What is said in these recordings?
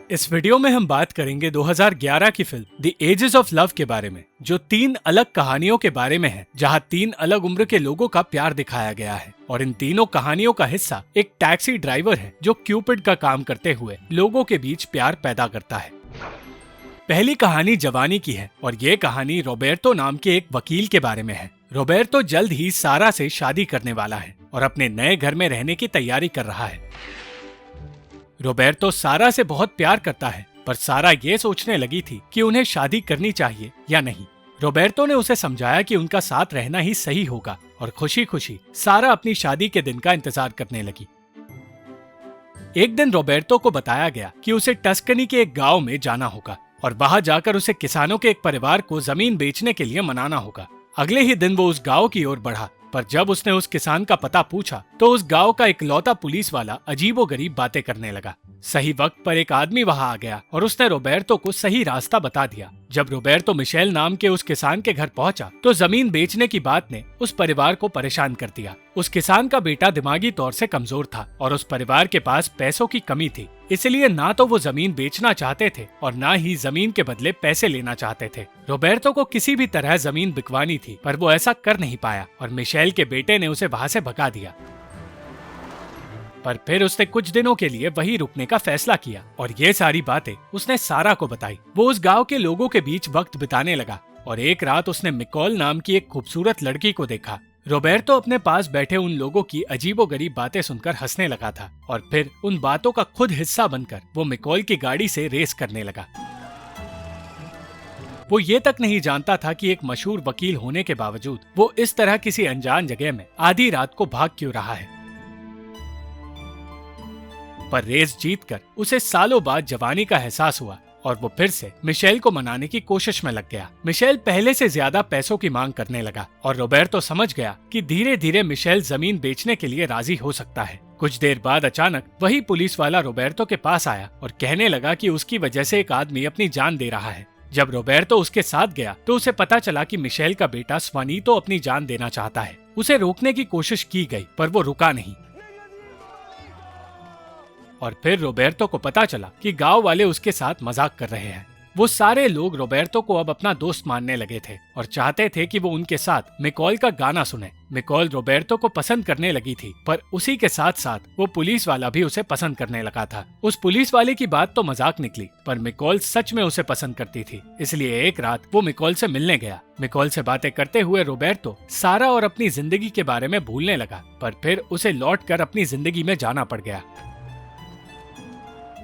इस वीडियो में हम बात करेंगे 2011 की film the ages of love के बारे में, जो 3 अलग कहानियों के बारे में है, जहां 3 अलग उम्र के लोगों का प्यार दिखाया गया है। और इन तीनों कहानियों का हिस्सा एक टैक्सी ड्राइवर है जो क्यूपिड का काम करते हुए लोगों के बीच प्यार पैदा करता है। पहली कहानी जवानी की है और ये कहानी रोबर्टो नाम के एक वकील के बारे में है। रोबर्टो जल्द ही सारा से शादी करने वाला है और अपने नए घर में रहने की तैयारी कर रहा है। रोबर्टो सारा से बहुत प्यार करता है, पर सारा ये सोचने लगी थी कि उन्हें शादी करनी चाहिए या नहीं। रोबर्टो ने उसे समझाया कि उनका साथ रहना ही सही होगा और खुशी खुशी सारा अपनी शादी के दिन का इंतजार करने लगी। एक दिन रोबर्टो को बताया गया कि उसे टस्कनी के एक गांव में जाना होगा और वहां जाकर उसे किसानों के एक परिवार को जमीन बेचने के लिए मनाना होगा। अगले ही दिन वो उस गांव की ओर बढ़ा, पर जब उसने उस किसान का पता पूछा तो उस गांव का इकलौता पुलिस वाला अजीबोगरीब बातें करने लगा। सही वक्त पर एक आदमी वहां आ गया और उसने रोबर्टो को सही रास्ता बता दिया। जब रोबर्टो मिशेल नाम के उस किसान के घर पहुंचा तो जमीन बेचने की बात ने उस परिवार को परेशान कर दिया। उस किसान का बेटा दिमागी तौर से कमजोर था और उस परिवार के पास पैसों की कमी थी, इसलिए ना तो वो जमीन बेचना चाहते थे और ना ही जमीन के बदले पैसे लेना चाहते थे। रोबर्टो को किसी भी तरह जमीन बिकवानी थी, पर वो ऐसा कर नहीं पाया और मिशेल के बेटे ने उसे वहां से भगा दिया। पर फिर उसने कुछ दिनों के लिए वहीं रुकने का फैसला किया और ये सारी बातें उसने सारा को बताई। वो उस गांव के लोगों के बीच वक्त बिताने लगा और एक रात उसने मिकोल नाम की एक खूबसूरत लड़की को देखा। रोबर्टो अपने पास बैठे उन लोगों की अजीबोगरीब बातें सुनकर हंसने लगा था और फिर उन बातों का खुद हिस्सा बनकर वो मिकोल की गाड़ी से रेस करने लगा। वो ये तक नहीं जानता था कि एक मशहूर वकील होने के बावजूद वो इस तरह किसी अनजान जगह में आधी रात को भाग क्यों रहा है। पर रेस जीतकर उसे सालों बाद जवानी का एहसास हुआ और वो फिर से मिशेल को मनाने की कोशिश में लग गया। मिशेल पहले से ज्यादा पैसों की मांग करने लगा और रोबर्टो समझ गया कि धीरे धीरे मिशेल जमीन बेचने के लिए राजी हो सकता है। कुछ देर बाद अचानक वही पुलिस वाला रोबर्टो के पास आया और कहने लगा कि उसकी वजह से एक आदमी अपनी जान दे रहा है। जब रोबर्टो उसके साथ गया तो उसे पता चला कि मिशेल का बेटा स्वानीतो अपनी जान देना चाहता है। उसे रोकने की कोशिश की गई पर वो रुका नहीं। और फिर रोबर्टो को पता चला कि गांव वाले उसके साथ मजाक कर रहे हैं। वो सारे लोग रोबर्टो को अब अपना दोस्त मानने लगे थे और चाहते थे कि वो उनके साथ मिकोल का गाना सुने। मिकोल रोबर्टो को पसंद करने लगी थी, पर उसी के साथ साथ वो पुलिस वाला भी उसे पसंद करने लगा था। उस पुलिस वाले की बात तो मजाक निकली, पर मिकोल सच में उसे पसंद करती थी। इसलिए एक रात वो मिकोल से मिलने गया। मिकोल से बातें करते हुए रोबर्टो सारा और अपनी जिंदगी के बारे में भूलने लगा, पर फिर उसे लौट कर अपनी जिंदगी में जाना पड़ गया।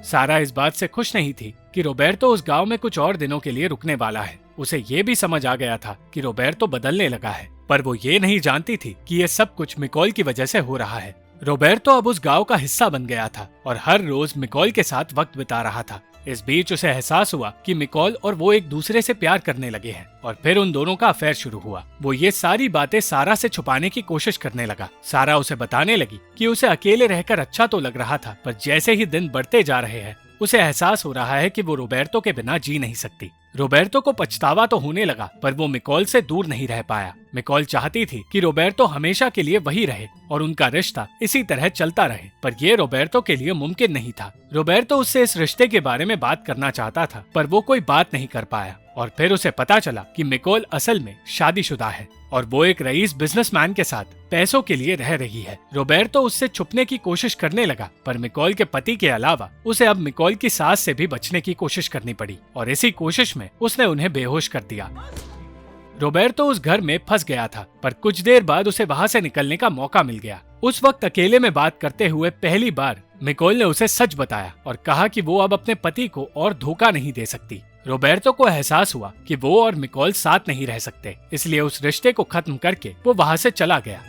सारा इस बात से खुश नहीं थी कि रोबर्टो उस गांव में कुछ और दिनों के लिए रुकने वाला है। उसे ये भी समझ आ गया था कि रोबर्टो बदलने लगा है, पर वो ये नहीं जानती थी कि ये सब कुछ मिकोल की वजह से हो रहा है। रोबर्टो अब उस गांव का हिस्सा बन गया था और हर रोज मिकोल के साथ वक्त बिता रहा था। इस बीच उसे एहसास हुआ कि मिकोल और वो एक दूसरे से प्यार करने लगे हैं और फिर उन दोनों का अफेयर शुरू हुआ। वो ये सारी बातें सारा से छुपाने की कोशिश करने लगा। सारा उसे बताने लगी कि उसे अकेले रहकर अच्छा तो लग रहा था, पर जैसे ही दिन बढ़ते जा रहे हैं उसे एहसास हो रहा है कि वो रोबर्टो के बिना जी नहीं सकती। रोबर्टो को पछतावा तो होने लगा, पर वो मिकोल से दूर नहीं रह पाया। मिकोल चाहती थी कि रोबर्टो हमेशा के लिए वही रहे और उनका रिश्ता इसी तरह चलता रहे, पर ये रोबर्टो के लिए मुमकिन नहीं था। रोबर्टो उससे इस रिश्ते के बारे में बात करना चाहता था, पर वो कोई बात नहीं कर पाया। और फिर उसे पता चला कि मिकोल असल में शादीशुदा है और वो एक रईस बिजनेसमैन के साथ पैसों के लिए रह रही है। रोबर्टो उससे छुपने की कोशिश करने लगा, पर मिकोल के पति के अलावा उसे अब मिकोल की सास से भी बचने की कोशिश करनी पड़ी और इसी कोशिश में उसने उन्हें बेहोश कर दिया। रोबर्टो उस घर में फंस गया था, पर कुछ देर बाद उसे वहां से निकलने का मौका मिल गया। उस वक्त अकेले में बात करते हुए पहली बार मिकोल ने उसे सच बताया और कहा कि वो अब अपने पति को और धोखा नहीं दे सकती। रोबर्टो को एहसास हुआ कि वो और मिकोल साथ नहीं रह सकते, इसलिए उस रिश्ते को खत्म करके वो वहां से चला गया।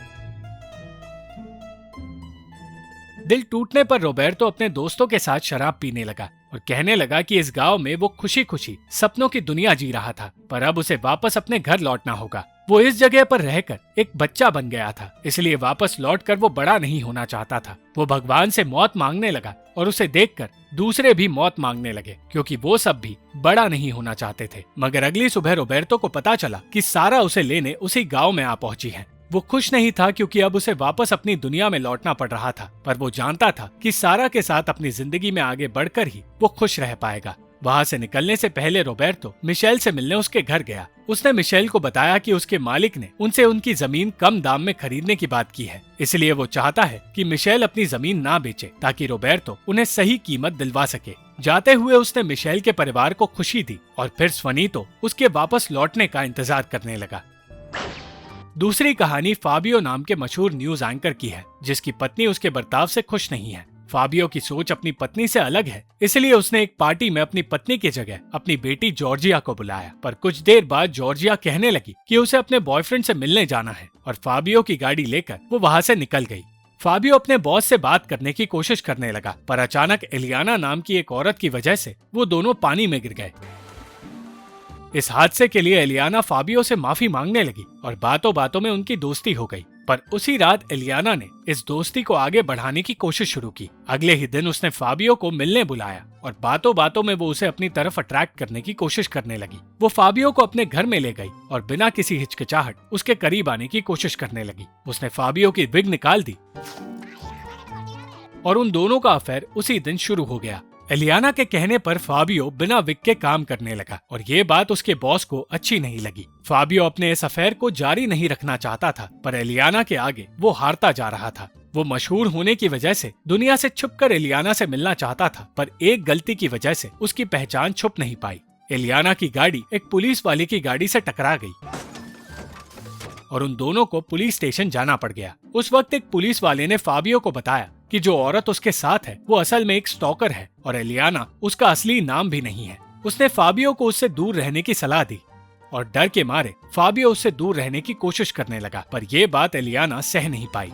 दिल टूटने पर रोबर्टो अपने दोस्तों के साथ शराब पीने लगा और कहने लगा कि इस गांव में वो खुशी खुशी सपनों की दुनिया जी रहा था, पर अब उसे वापस अपने घर लौटना होगा। वो इस जगह पर रहकर एक बच्चा बन गया था, इसलिए वापस लौटकर वो बड़ा नहीं होना चाहता था। वो भगवान से मौत मांगने लगा और उसे देखकर दूसरे भी मौत मांगने लगे, क्योंकि वो सब भी बड़ा नहीं होना चाहते थे। मगर अगली सुबह रोबर्टो को पता चला कि सारा उसे लेने उसी गांव में आ पहुंची है। वो खुश नहीं था क्योंकि अब उसे वापस अपनी दुनिया में लौटना पड़ रहा था, पर वो जानता था कि सारा के साथ अपनी जिंदगी में आगे बढ़कर ही वो खुश रह पाएगा। वहाँ से निकलने से पहले रोबर्टो मिशेल से मिलने उसके घर गया। उसने मिशेल को बताया कि उसके मालिक ने उनसे उनकी जमीन कम दाम में खरीदने की बात की है, इसलिए वो चाहता है कि मिशेल अपनी जमीन ना बेचे ताकि रोबर्टो उन्हें सही कीमत दिलवा सके। जाते हुए उसने मिशेल के परिवार को खुशी दी और फिर स्वनीतो उसके वापस लौटने का इंतजार करने लगा। दूसरी कहानी फाबियो नाम के मशहूर न्यूज एंकर की है, जिसकी पत्नी उसके बर्ताव से खुश नहीं है। फाबियो की सोच अपनी पत्नी से अलग है, इसलिए उसने एक पार्टी में अपनी पत्नी की जगह अपनी बेटी जॉर्जिया को बुलाया। पर कुछ देर बाद जॉर्जिया कहने लगी कि उसे अपने बॉयफ्रेंड से मिलने जाना है और फाबियो की गाड़ी लेकर वो वहाँ से निकल गई। फाबियो अपने बॉस से बात करने की कोशिश करने लगा, पर अचानक एलियाना नाम की एक औरत की वजह से वो दोनों पानी में गिर गए। इस हादसे के लिए एलियाना फाबियो से माफी मांगने लगी और बातों बातों में उनकी दोस्ती हो गई। पर उसी रात एलियाना ने इस दोस्ती को आगे बढ़ाने की कोशिश शुरू की। अगले ही दिन उसने फाबियो को मिलने बुलाया और बातों बातों में वो उसे अपनी तरफ अट्रैक्ट करने की कोशिश करने लगी। वो फाबियो को अपने घर में ले गई और बिना किसी हिचकिचाहट उसके करीब आने की कोशिश करने लगी। उसने फाबियो की विग निकाल दी और उन दोनों का अफेयर उसी दिन शुरू हो गया। एलियाना के कहने पर फाबियो बिना विग के काम करने लगा और ये बात उसके बॉस को अच्छी नहीं लगी। फाबियो अपने इस अफेयर को जारी नहीं रखना चाहता था, पर एलियाना के आगे वो हारता जा रहा था। वो मशहूर होने की वजह से दुनिया से छुपकर एलियाना से मिलना चाहता था, पर एक गलती की वजह से उसकी पहचान छुप नहीं पाई। एलियाना की गाड़ी एक पुलिस वाले की गाड़ी से टकरा गई और उन दोनों को पुलिस स्टेशन जाना पड़ गया। उस वक्त एक पुलिस वाले ने फाबियो को बताया कि जो औरत उसके साथ है वो असल में एक स्टॉकर है और एलियाना उसका असली नाम भी नहीं है। उसने फाबियो को उससे दूर रहने की सलाह दी और डर के मारे फाबियो उससे दूर रहने की कोशिश करने लगा, पर यह बात एलियाना सह नहीं पाई।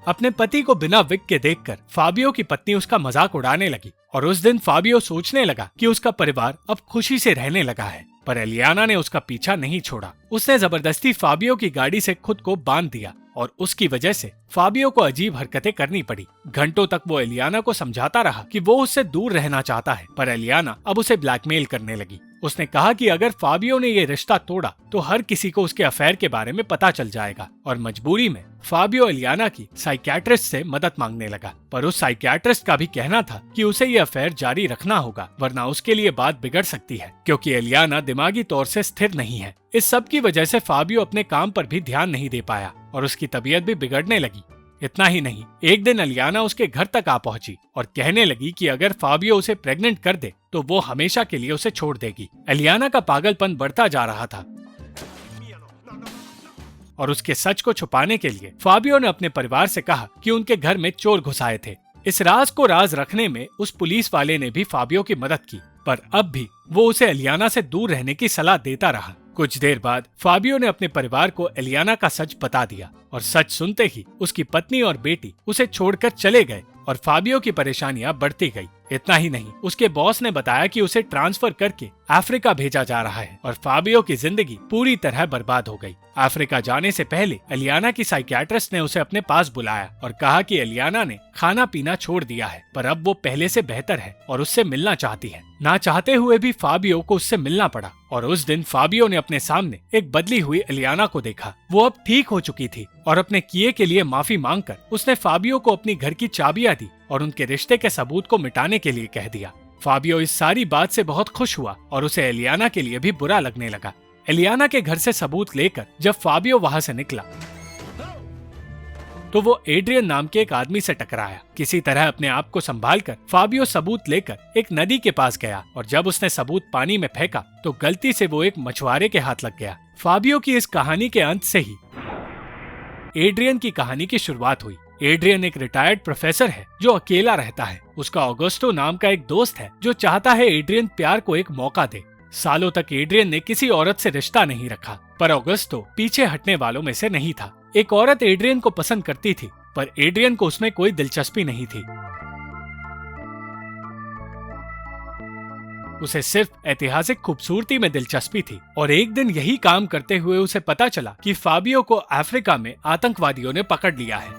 अपने पति को बिना विग के देखकर फाबियो की पत्नी उसका मजाक उड़ाने लगी और उस दिन फाबियो सोचने लगा कि उसका परिवार अब खुशी से रहने लगा है, पर एलियाना ने उसका पीछा नहीं छोड़ा। उसने जबरदस्ती फाबियो की गाड़ी से खुद को बांध दिया और उसकी वजह से फाबियो को अजीब हरकतें करनी पड़ी। घंटों तक वो एलियाना को समझाता रहा कि वो उससे दूर रहना चाहता है, पर एलियाना अब उसे ब्लैकमेल करने लगी। उसने कहा कि अगर फाबियो ने ये रिश्ता तोड़ा तो हर किसी को उसके अफेयर के बारे में पता चल जाएगा और मजबूरी में फाबियो एलियाना की साइकियाट्रिस्ट से मदद मांगने लगा। पर उस साइकियाट्रिस्ट का भी कहना था कि उसे ये अफेयर जारी रखना होगा, वरना उसके लिए बात बिगड़ सकती है क्योंकि एलियाना दिमागी तौर से स्थिर नहीं है। इस सब की वजह से फाबियो अपने काम पर भी ध्यान नहीं दे पाया और उसकी तबीयत भी बिगड़ने लगी। इतना ही नहीं, एक दिन एलियाना उसके घर तक आ पहुंची और कहने लगी कि अगर फाबियो उसे प्रेग्नेंट कर दे तो वो हमेशा के लिए उसे छोड़ देगी। एलियाना का पागलपन बढ़ता जा रहा था और उसके सच को छुपाने के लिए फाबियो ने अपने परिवार से कहा कि उनके घर में चोर घुस आए थे। इस राज को राज रखने में उस पुलिस वाले ने भी फाबियो की मदद की, पर अब भी वो उसे एलियाना से दूर रहने की सलाह देता रहा। कुछ देर बाद फाबियो ने अपने परिवार को एलियाना का सच बता दिया और सच सुनते ही उसकी पत्नी और बेटी उसे छोड़कर चले गए और फाबियो की परेशानियां बढ़ती गई। इतना ही नहीं, उसके बॉस ने बताया कि उसे ट्रांसफर करके अफ्रीका भेजा जा रहा है और फाबियो की जिंदगी पूरी तरह बर्बाद हो गई। अफ्रीका जाने से पहले एलियाना की साइकियाट्रिस्ट ने उसे अपने पास बुलाया और कहा कि एलियाना ने खाना पीना छोड़ दिया है, पर अब वो पहले से बेहतर है और उससे मिलना चाहती है। ना चाहते हुए भी फाबियो को उससे मिलना पड़ा और उस दिन फाबियो ने अपने सामने एक बदली हुई एलियाना को देखा। वो अब ठीक हो चुकी थी और अपने किए के लिए माफी मांगकर उसने फाबियो को अपनी घर की चाबियां दी और उनके रिश्ते के सबूत को मिटाने के लिए कह दिया। फाबियो इस सारी बात से बहुत खुश हुआ और उसे एलियाना के लिए भी बुरा लगने लगा। एलियाना के घर से सबूत लेकर जब फाबियो वहां से निकला तो वो एड्रियन नाम के एक आदमी से टकराया। किसी तरह अपने आप को संभालकर फाबियो सबूत लेकर एक नदी के पास गया और जब उसने सबूत पानी में फेंका तो गलती से वो एक मछुआरे के हाथ लग गया। फाबियो की इस कहानी के अंत से ही एड्रियन की कहानी की शुरुआत हुई। एड्रियन एक रिटायर्ड प्रोफेसर है जो अकेला रहता है। उसका ऑगस्टो नाम का एक दोस्त है जो चाहता है एड्रियन प्यार को एक मौका दे। सालों तक एड्रियन ने किसी औरत से रिश्ता नहीं रखा, पर ऑगस्टो पीछे हटने वालों में से नहीं था। एक औरत एड्रियन को पसंद करती थी, पर एड्रियन को उसमें कोई दिलचस्पी नहीं थी। उसे सिर्फ ऐतिहासिक खूबसूरती में दिलचस्पी थी और एक दिन यही काम करते हुए उसे पता चला कि फाबियो को अफ्रीका में आतंकवादियों ने पकड़ लिया है।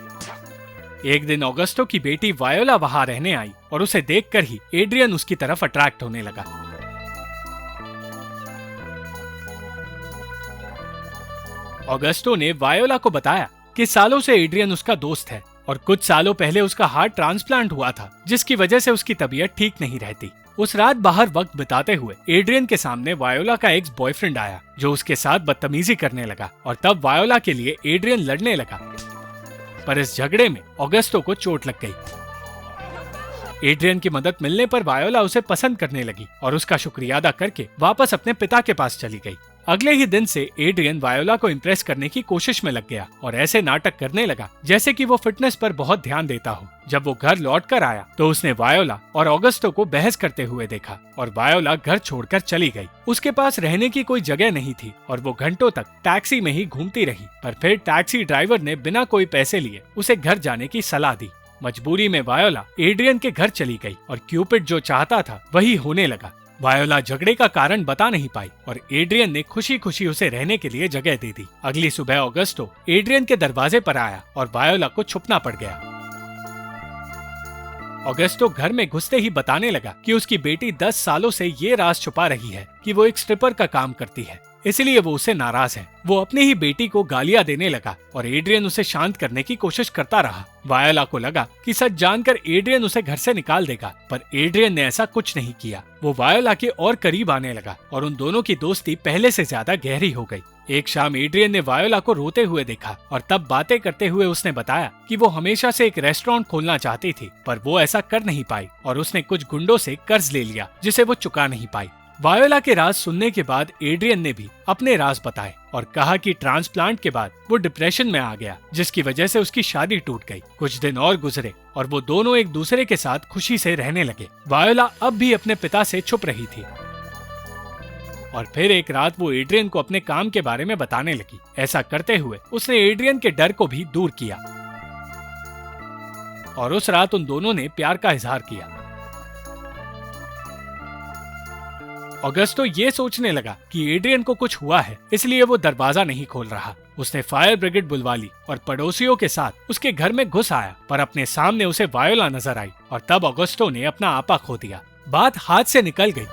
एक दिन ऑगस्टो की बेटी वायोला वहां रहने आई और उसे देखकर ही एड्रियन उसकी तरफ अट्रैक्ट होने लगा। ऑगस्टो ने वायोला को बताया कि सालों से एड्रियन उसका दोस्त है और कुछ सालों पहले उसका हार्ट ट्रांसप्लांट हुआ था, जिसकी वजह से उसकी तबीयत ठीक नहीं रहती। उस रात बाहर वक्त बिताते हुए एड्रियन के सामने वायोला का एक्स बॉयफ्रेंड आया, जो उसके साथ बदतमीजी करने लगा और तब वायोला के लिए एड्रियन लड़ने लगा, पर इस झगड़े में ऑगस्टो को चोट लग गई। एड्रियन की मदद मिलने पर वायोला उसे पसंद करने लगी और उसका शुक्रिया अदा करके वापस अपने पिता के पास चली गई। अगले ही दिन से एड्रियन वायोला को इम्प्रेस करने की कोशिश में लग गया और ऐसे नाटक करने लगा जैसे कि वो फिटनेस पर बहुत ध्यान देता हो। जब वो घर लौट कर आया तो उसने वायोला और ऑगस्टो को बहस करते हुए देखा और वायोला घर छोड़कर चली गई। उसके पास रहने की कोई जगह नहीं थी और वो घंटों तक टैक्सी में ही घूमती रही, पर फिर टैक्सी ड्राइवर ने बिना कोई पैसे लिए उसे घर जाने की सलाह दी। मजबूरी में वायोला एड्रियन के घर चली गई और क्यूपिड जो चाहता था वही होने लगा। वायोला झगड़े का कारण बता नहीं पाई और एड्रियन ने खुशी खुशी उसे रहने के लिए जगह दे दी। अगली सुबह ऑगस्टो एड्रियन के दरवाजे पर आया और वायोला को छुपना पड़ गया। ऑगस्टो घर में घुसते ही बताने लगा कि उसकी बेटी 10 सालों से ये राज छुपा रही है कि वो एक स्ट्रिपर का काम करती है, इसलिए वो उससे नाराज है। वो अपनी ही बेटी को गालियां देने लगा और एड्रियन उसे शांत करने की कोशिश करता रहा। वायोला को लगा कि सच जानकर एड्रियन उसे घर से निकाल देगा, पर एड्रियन ने ऐसा कुछ नहीं किया। वो वायोला के और करीब आने लगा और उन दोनों की दोस्ती पहले से ज्यादा गहरी हो गई। एक शाम एड्रियन ने वायोला को रोते हुए देखा और तब बातें करते हुए उसने बताया कि वो हमेशा से एक रेस्टोरेंट खोलना चाहती थी, पर वो ऐसा कर नहीं पाई और उसने कुछ गुंडों से कर्ज ले लिया जिसे वो चुका नहीं पाई। वायोला के राज सुनने के बाद एड्रियन ने भी अपने राज बताए और कहा कि ट्रांसप्लांट के बाद वो डिप्रेशन में आ गया, जिसकी वजह से उसकी शादी टूट गई। कुछ दिन और गुजरे और वो दोनों एक दूसरे के साथ खुशी से रहने लगे। वायोला अब भी अपने पिता से छुप रही थी और फिर एक रात वो एड्रियन को अपने काम के बारे में बताने लगी। ऐसा करते हुए उसने एड्रियन के डर को भी दूर किया और उस रात उन दोनों ने प्यार का इजहार किया। ऑगस्टो ये सोचने लगा कि एड्रियन को कुछ हुआ है, इसलिए वो दरवाजा नहीं खोल रहा। उसने फायर ब्रिगेड बुलवा ली और पड़ोसियों के साथ उसके घर में घुस आया, पर अपने सामने उसे वायोला नजर आई और तब ऑगस्टो ने अपना आपा खो दिया। बात हाथ से निकल गई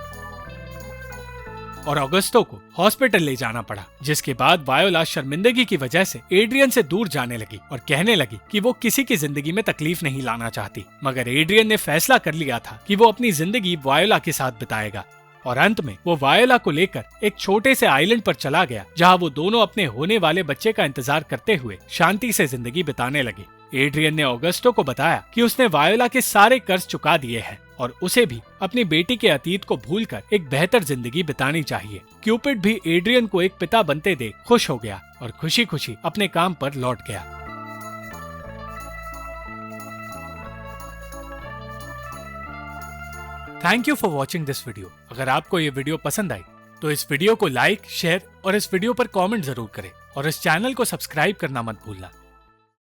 और ऑगस्टो को हॉस्पिटल ले जाना पड़ा, जिसके बाद वायोला शर्मिंदगी की वजह से एड्रियन से दूर जाने लगी और कहने लगी कि वो किसी की जिंदगी में तकलीफ नहीं लाना चाहती। मगर एड्रियन ने फैसला कर लिया था कि वो अपनी जिंदगी वायोला के साथ बिताएगा और अंत में वो वायोला को लेकर एक छोटे से आइलैंड पर चला गया, जहां वो दोनों अपने होने वाले बच्चे का इंतजार करते हुए शांति से जिंदगी बिताने लगे। एड्रियन ने ऑगस्टो को बताया कि उसने वायोला के सारे कर्ज चुका दिए हैं और उसे भी अपनी बेटी के अतीत को भूलकर एक बेहतर जिंदगी बितानी चाहिए। क्यूपिड भी एड्रियन को एक पिता बनते देख खुश हो गया और खुशी खुशी अपने काम पर लौट गया। Thank you for watching this video. अगर आपको ये वीडियो पसंद आई तो इस वीडियो को लाइक, शेयर और इस वीडियो पर कमेंट जरूर करें और इस चैनल को सब्सक्राइब करना मत भूलना।